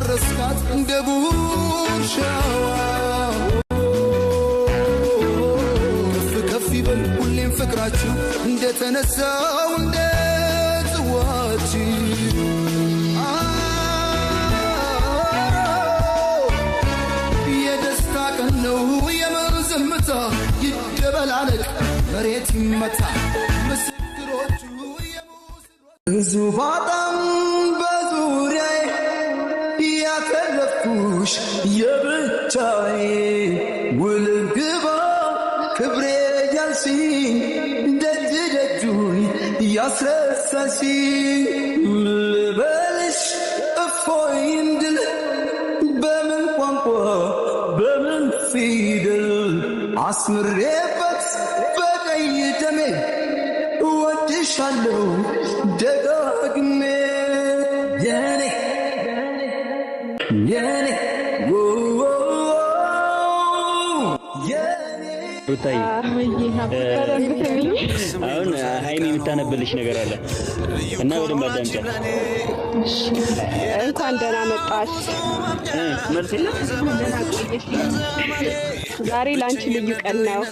ያረስካት እንደቡር ሻዋ ከፍ ይበል ሁሌም ፍቅራችሁ እንደተነሳው እንደ ጽዋችሁ የደስታ ቀን ነው የመርዝምታ ይደበላለቅ መሬት ይመታ ምስክሮቹ ብዙ ባጣም በዙሪያዬ ያከለፍኩሽ የብቻዬ ውልግባ ክብሬ ያልሽኝ ደጅ ደጁን ያስረሳሽኝ ልበልሽ እፎይ እንድል በምን ቋንቋ በምን ፊደል አስምሬበት በቀይ ደሜ እወድሻለሁ ደጋግሜ የኔ የኔ ሩታይ አሁን ሃይሚ የምታነብልሽ ነገር አለ እና በደንብ አዳምጪ። እንኳን ደህና መጣሽ። መልስ የለም። ዛሬ ላንቺ ልዩ ቀን ነው።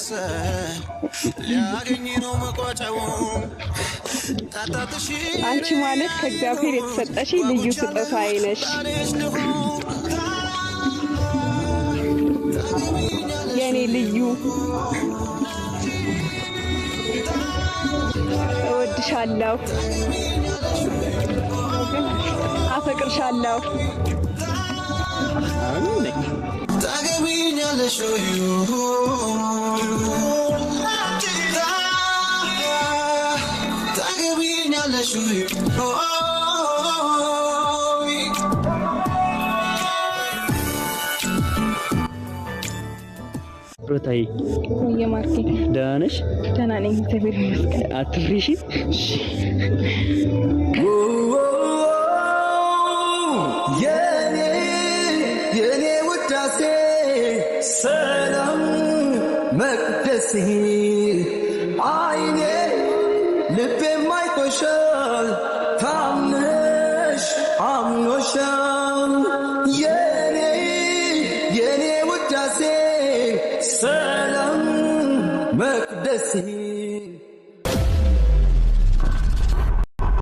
አንቺ ማለት ከእግዚአብሔር የተሰጠሽ ልዩ ስጦታዬ ነሽ። የኔ ልዩ እወድሻለሁ፣ አፈቅርሻለሁ። ታገቢኛለሽ ታገቢኛለሽ ሩታይ የማርኬ ደህና ነሽ? ደህና ነኝ፣ እግዚአብሔር ይመስገን። አትፍሪሽ። የኔ ውዳሴ ሰላም መቅደስ አይኔ ልቤ ማይቶሻል ታምነሽ አምኖሻል የኔ ውዳሴ سلام مقدسي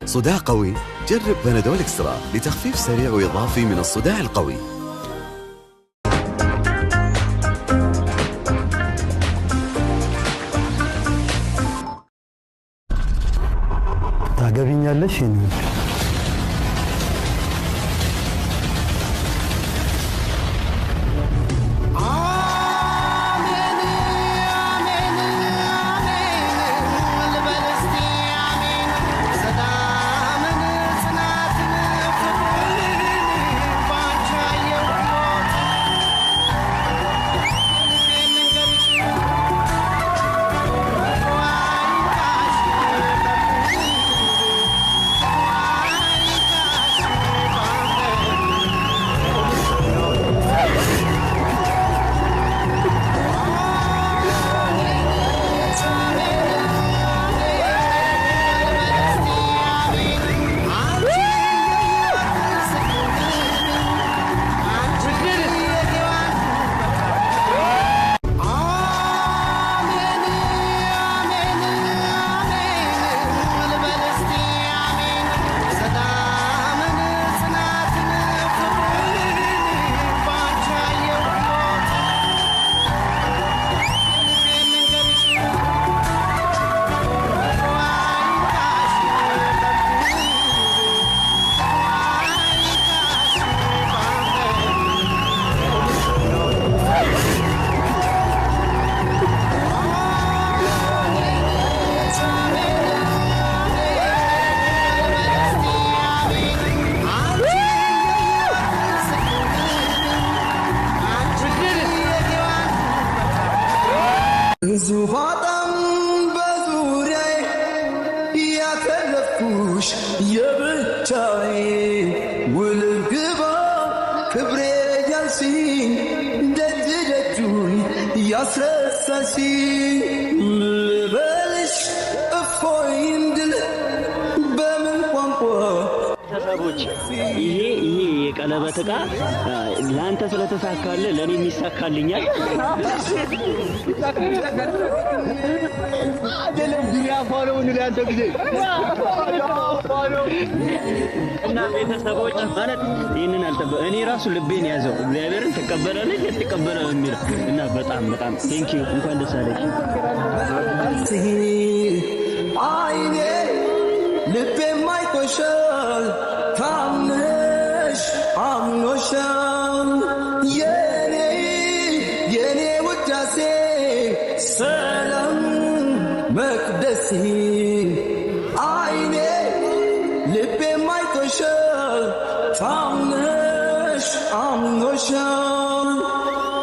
صداع قوي؟ جرب بنادول اكسترا لتخفيف سريع وإضافي من الصداع القوي. ታገቢኛለሽ? ዙፋጣም በዙሪያዬ ያከለፍኩሽ የብቻዬ ውልግባ ክብሬ ያልሽኝ ደጅ ደጁን ያስረሳሽኝ ልበልሽ እፎይ እንድል በምን ቋንቋ ቤተሰቦች ይሄ የቀለበት ዕቃ ላንተ ስለተሳካለ ለኔም ይሳካልኛል። አይደለም ዱንያ ፋለው ለአንተ ጊዜ እና ቤተሰቦች ማለት ይሄንን አልተበ እኔ ራሱ ልቤን ያዘው እግዚአብሔርን ተቀበላለች ተቀበለው የሚል እና በጣም ቴንክ ዩ እንኳን ደስ አለሽ። አይኔ ልቤ ማይቶሻል ታምነሽ አምኖሻል የኔ ውዳሴ ሰላም መቅደስ አይኔ ልቤ ማይቶሻል ታምነሽ አምኖሻል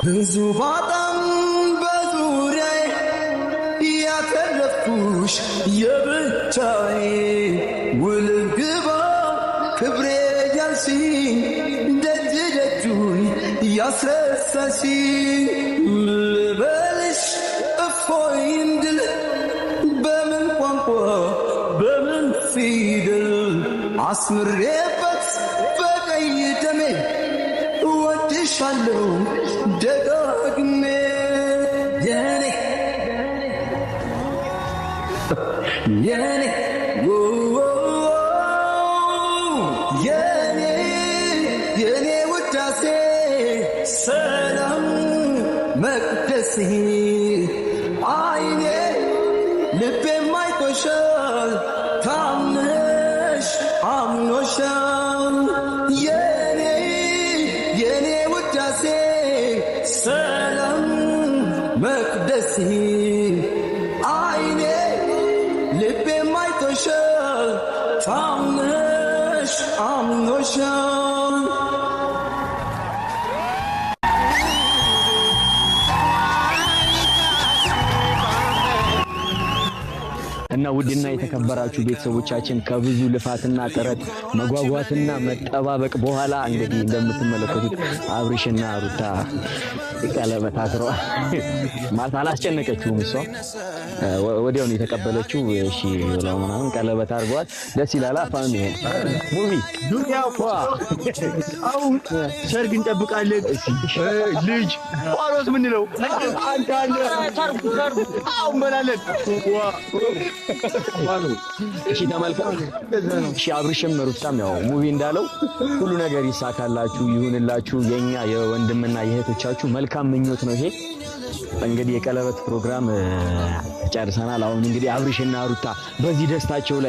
ብዙ ባጣም በዙሪያዬ ያተረፍኩሽ የብቻዬ ውልብ ግባ ክብሬ ያልሽኝ ደጅ ደጁን ያስረሳሽኝ ልበልሽ እፎይ እንድል በምን ቋንቋ በምን ፊደል አስምሬበት በቀይ ደሜ እወድሻለሁ ደጋግሜ የኔ ውዳሴ ሰላም መቅደስ አይኔ ልቤ ማይቶሻል ታምነሽ አምኖሻል የኔ ውዳሴ ሰላም መቅደስ አይኔ ልቤ ማይቶሻል ታምነሽ አምኖሻል እና ውድና የተከበራችሁ ቤተሰቦቻችን ከብዙ ልፋትና ጥረት መጓጓትና መጠባበቅ በኋላ እንግዲህ እንደምትመለከቱት አብርሽና ሩታ ቀለበት አስረዋል። ማለት አላስጨነቀችውም እሷ ወዲያው ነው የተቀበለችው። እሺ ብለው ምናምን ቀለበት አድርገዋል። ደስ ይላል። አፋን ይሄ ሙቪ ዱንያው አሁን ሰርግ እንጠብቃለን። ልጅ ጳውሎስ ምን ነው አንተ ሰርግ አሁን በላለን እሺ ተመልካች እሺ አብርሽም ሩታም ያው ሙቪ እንዳለው ሁሉ ነገር ይሳካላችሁ ይሁንላችሁ። የኛ የወንድምና የእህቶቻችሁ መልካም ምኞት ነው። ይሄ እንግዲህ የቀለበት ፕሮግራም ጨርሰናል። አሁን እንግዲህ አብርሽና ሩታ በዚህ ደስታቸው ላይ